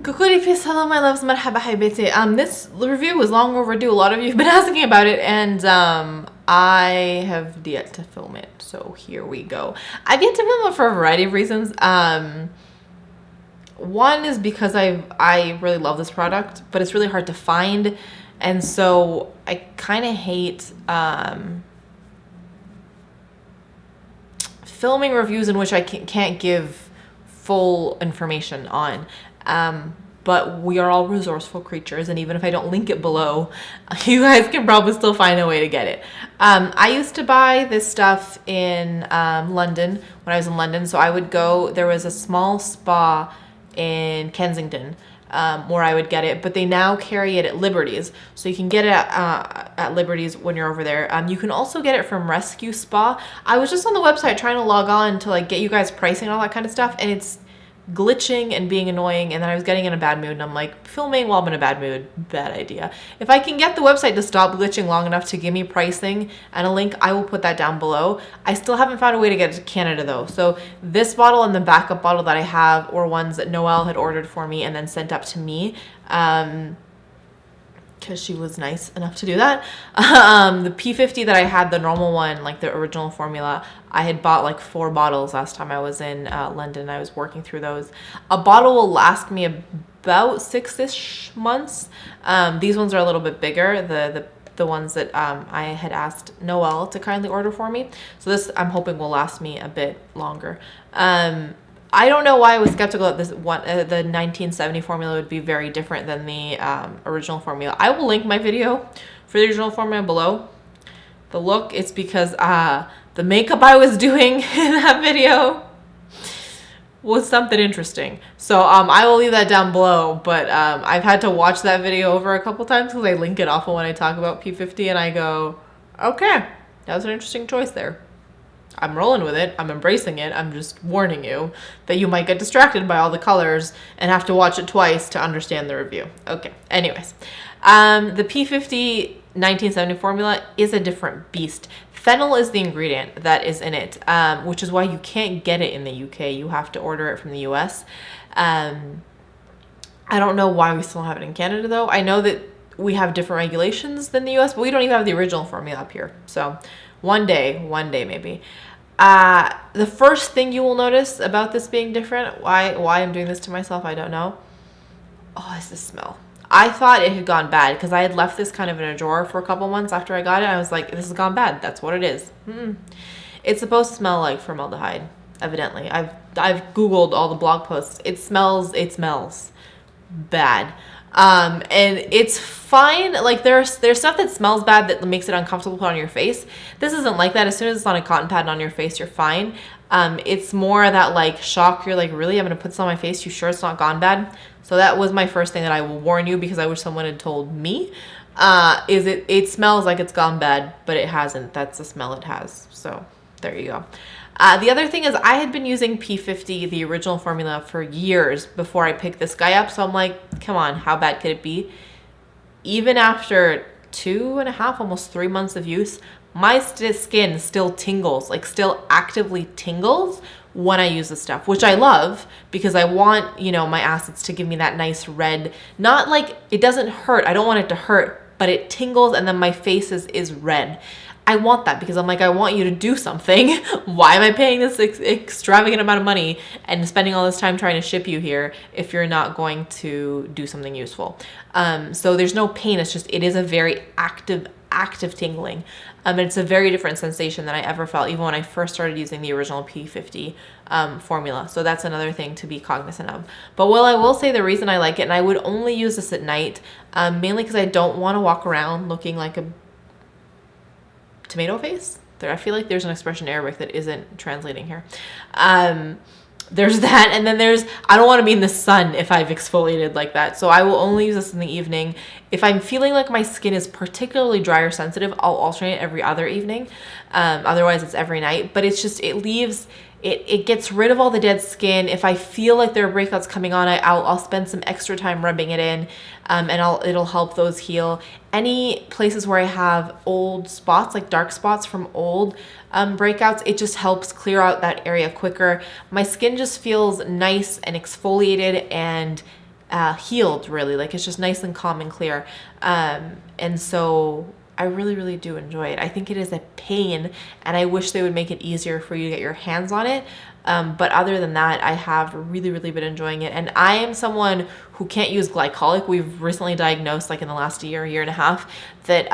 Coucou, hello my loves, Marhaba, habibetey. This review was long overdue. A lot of you have been asking about it, and I have yet to film it. So here we go. I've yet to film it for a variety of reasons. One is because I really love this product, but it's really hard to find, and so I kind of hate filming reviews in which I can't give full information on. But we are all resourceful creatures, and even if I don't link it below, you guys can probably still find a way to get it. I used to buy this stuff in London when I was in London, so I would go, there was a small spa in Kensington where I would get it, but they now carry it at Liberty's, so you can get it at Liberty's when you're over there. You can also get it from Rescue Spa. I was just on the website trying to log on to like get you guys pricing and all that kind of stuff, and it's glitching and being annoying, and then I was getting in a bad mood, and I'm like, filming while I'm in a bad mood, bad idea. If I can get the website to stop glitching long enough to give me pricing and a link, I will put that down below. I still haven't found a way to get it to Canada though, so this bottle and the backup bottle that I have were ones that Noelle had ordered for me and then sent up to me, because she was nice enough to do that. The P50 that I had, the normal one, like the original formula, I had bought like 4 bottles last time I was in London. I was working through those. A bottle will last me about 6-ish months. These ones are a little bit bigger, the ones that I had asked Noelle to kindly order for me. So this I'm hoping will last me a bit longer. I don't know why I was skeptical that this one, the 1970 formula would be very different than the original formula. I will link my video for the original formula below. The look, it's because the makeup I was doing in that video was something interesting. So I will leave that down below, but I've had to watch that video over a couple times because I link it often when I talk about P50, and I go, okay, that was an interesting choice there. I'm rolling with it. I'm embracing it. I'm just warning you that you might get distracted by all the colors and have to watch it twice to understand the review. Okay, anyways. The P50 1970 formula is a different beast. Fennel is the ingredient that is in it, which is why you can't get it in the UK. You have to order it from the US. I don't know why we still have it in Canada, though. I know that we have different regulations than the US, but we don't even have the original formula up here. So one day maybe. The first thing you will notice about this being different, why I'm doing this to myself, I don't know. Oh, is the smell. I thought it had gone bad because I had left this kind of in a drawer for a couple months after I got it. I was like, this has gone bad. That's what it is. It's supposed to smell like formaldehyde, evidently. I've Googled all the blog posts. It smells bad. And it's fine. Like there's stuff that smells bad that makes it uncomfortable to put on your face. This isn't like that. As soon as it's on a cotton pad and on your face, you're fine. It's more that like shock. You're like, really? I'm going to put this on my face? You sure it's not gone bad? So that was my first thing that I will warn you, because I wish someone had told me, is it smells like it's gone bad, but it hasn't. That's the smell it has. So there you go. The other thing is I had been using P50, the original formula, for years before I picked this guy up. So I'm like, come on, how bad could it be? Even after 2.5, almost 3 months of use, my skin still tingles, like still actively tingles when I use this stuff, which I love because I want, you know, my acids to give me that nice red, not like it doesn't hurt. I don't want it to hurt, but it tingles and then my face is red. I want that because I'm like, I want you to do something. Why am I paying this extravagant amount of money and spending all this time trying to ship you here if you're not going to do something useful? So there's no pain. It's just, it is a very active tingling. It's a very different sensation than I ever felt, even when I first started using the original P50 formula. So that's another thing to be cognizant of. But I will say the reason I like it, and I would only use this at night, mainly because I don't want to walk around looking like a tomato face. I feel like there's an expression in Arabic that isn't translating here. There's that, and then I don't want to be in the sun if I've exfoliated like that, so I will only use this in the evening. If I'm feeling like my skin is particularly dry or sensitive, I'll alternate every other evening. Otherwise it's every night, but it's just, it gets rid of all the dead skin. If I feel like there are breakouts coming on, I'll spend some extra time rubbing it in, and it'll help those heal. Any places where I have old spots, like dark spots from old breakouts, it just helps clear out that area quicker. My skin just feels nice and exfoliated and healed, really. Like, it's just nice and calm and clear. And so I really, really do enjoy it. I think it is a pain, and I wish they would make it easier for you to get your hands on it. But other than that, I have really, really been enjoying it. And I am someone who can't use glycolic. We've recently diagnosed, like in the last year and a half, that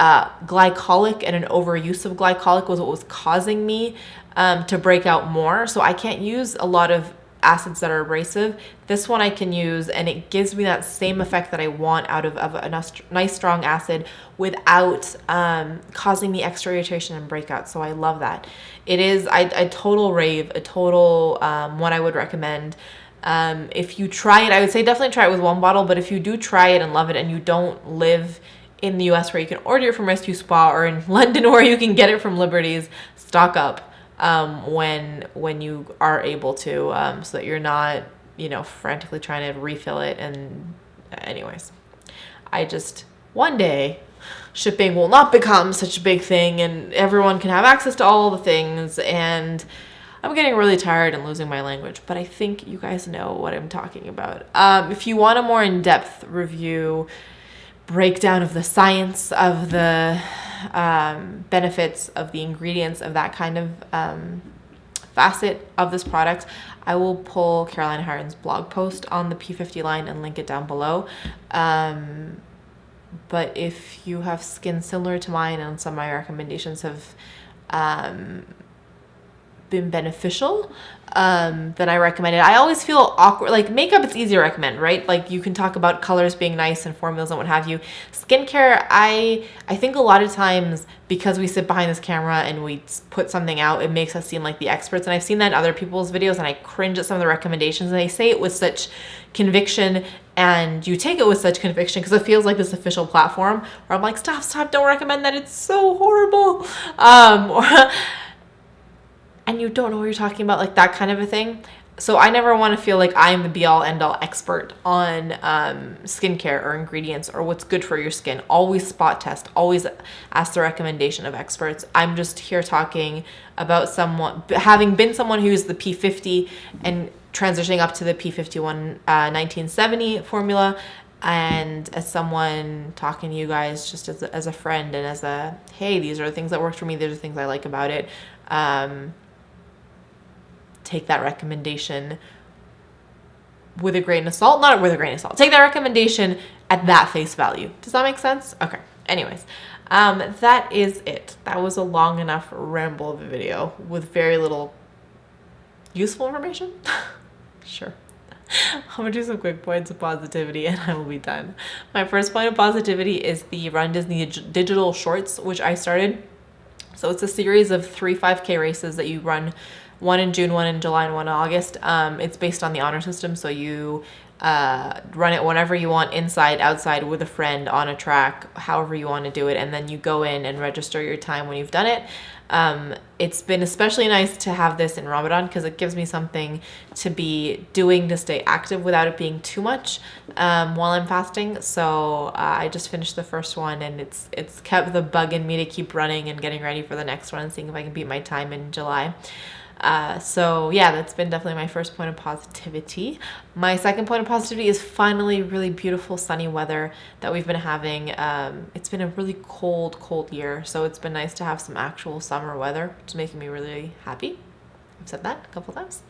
glycolic and an overuse of glycolic was what was causing me to break out more. So I can't use a lot of acids that are abrasive. This one I can use, and it gives me that same effect that I want out of a nice strong acid without causing me extra irritation and breakout. So I love that. It is a total rave, a total one I would recommend. If you try it, I would say definitely try it with one bottle, but if you do try it and love it and you don't live in the US where you can order it from Rescue Spa, or in London where you can get it from Liberty's, stock up when you are able to, so that you're not, you know, frantically trying to refill it. And anyways, one day shipping will not become such a big thing and everyone can have access to all the things. And I'm getting really tired and losing my language, but I think you guys know what I'm talking about. If you want a more in-depth review, breakdown of the science of the benefits of the ingredients of that kind of facet of this product, I will pull Caroline Harron's blog post on the P50 line and link it down below. But if you have skin similar to mine and some of my recommendations have been beneficial, then I recommend it. I always feel awkward. Like, makeup, it's easy to recommend, right? Like, you can talk about colors being nice and formulas and what have you. Skincare, I think a lot of times, because we sit behind this camera and we put something out, it makes us seem like the experts. And I've seen that in other people's videos, and I cringe at some of the recommendations, and they say it with such conviction, and you take it with such conviction because it feels like this official platform where I'm like, stop, don't recommend that. It's so horrible. And you don't know what you're talking about, like that kind of a thing. So I never want to feel like I'm the be-all, end-all expert on skincare or ingredients or what's good for your skin. Always spot test. Always ask the recommendation of experts. I'm just here talking about having been someone who used the P50 and transitioning up to the P51 1970 formula, and as someone talking to you guys just as a friend and as a, hey, these are the things that worked for me. These are the things I like about it. Take that recommendation with a grain of salt. Not with a grain of salt. Take that recommendation at that face value. Does that make sense? Okay. Anyways, that is it. That was a long enough ramble of a video with very little useful information. Sure. I'm gonna do some quick points of positivity and I will be done. My first point of positivity is the Run Disney digital shorts, which I started. So it's a series of 3 5K races that you run, one in June, one in July, and one in August. It's based on the honor system, so you run it whenever you want, inside, outside, with a friend, on a track, however you want to do it, and then you go in and register your time when you've done it. It's been especially nice to have this in Ramadan because it gives me something to be doing to stay active without it being too much while I'm fasting. So I just finished the first one, and it's kept the bug in me to keep running and getting ready for the next one and seeing if I can beat my time in July. So yeah, that's been definitely my first point of positivity. My second point of positivity is finally really beautiful sunny weather that we've been having. It's been a really cold year, so it's been nice to have some actual summer weather, which is making me really happy. I've said that a couple times.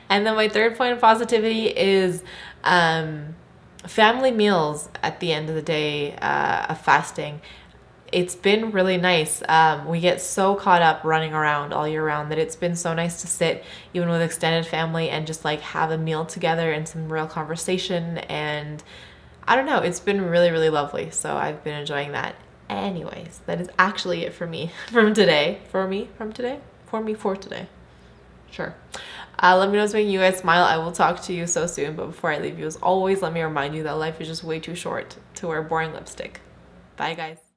And then my third point of positivity is family meals at the end of the day of fasting. It's been really nice. We get so caught up running around all year round that it's been so nice to sit even with extended family and just like have a meal together and some real conversation. And I don't know, it's been really, really lovely. So I've been enjoying that. Anyways, that is actually it for me from today. For me for today. Sure. Let me know what's making you guys smile. I will talk to you so soon. But before I leave you, as always, let me remind you that life is just way too short to wear boring lipstick. Bye, guys.